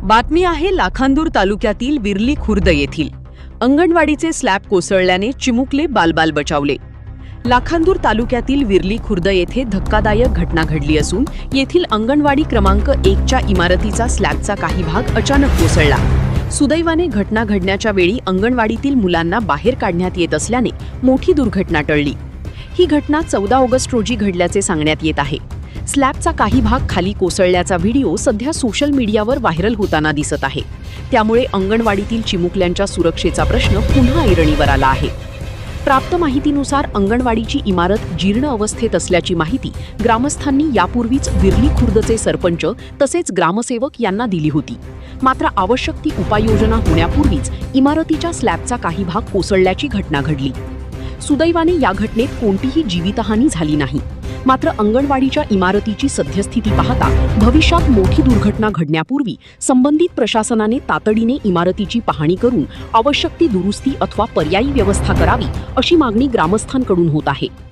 बातमी आहे लाखांदूर तालुक्यातील विर्ली खुर्द येथील. अंगणवाडीचे स्लॅब कोसळल्याने चिमुकले बालबाल बचावले. लाखांदूर तालुक्यातील विर्ली खुर्द येथे धक्कादायक घटना घडली असून येथील अंगणवाडी क्रमांक 1च्या इमारतीचा स्लॅबचा काही भाग अचानक कोसळला. सुदैवाने घटना घडण्याच्या वेळी अंगणवाडीतील मुलांना बाहेर काढण्यात येत असल्याने मोठी दुर्घटना टळली. ही घटना 14 ऑगस्ट रोजी घडल्याचे सांगण्यात येत आहे. स्लॅबचा काही भाग खाली कोसळल्याचा व्हिडिओ सध्या सोशल मीडियावर व्हायरल होताना दिसत आहे. त्यामुळे अंगणवाडीतील चिमुकल्यांच्या सुरक्षेचा प्रश्न पुन्हा ऐरणीवर आला आहे. प्राप्त माहितीनुसार अंगणवाडीची इमारत जीर्ण अवस्थेत असल्याची माहिती ग्रामस्थांनी यापूर्वीच विर्ली खुर्दचे सरपंच तसेच ग्रामसेवक यांना दिली होती. मात्र आवश्यक ती उपाययोजना होण्यापूर्वीच इमारतीच्या स्लॅबचा काही भाग कोसळल्याची घटना घडली. सुदैवाने या घटनेत कोणतीही जीवितहानी झाली नाही. मात्र अंगणवाडीच्या इमारतीची सद्यस्थिती पाहता भविष्यात मोठी दुर्घटना घडण्यापूर्वी संबंधित प्रशासनाने तातडीने इमारतीची पाहणी करून आवश्यक ती दुरुस्ती अथवा पर्यायी व्यवस्था करावी अशी मागणी ग्रामस्थांकडून होत आहे.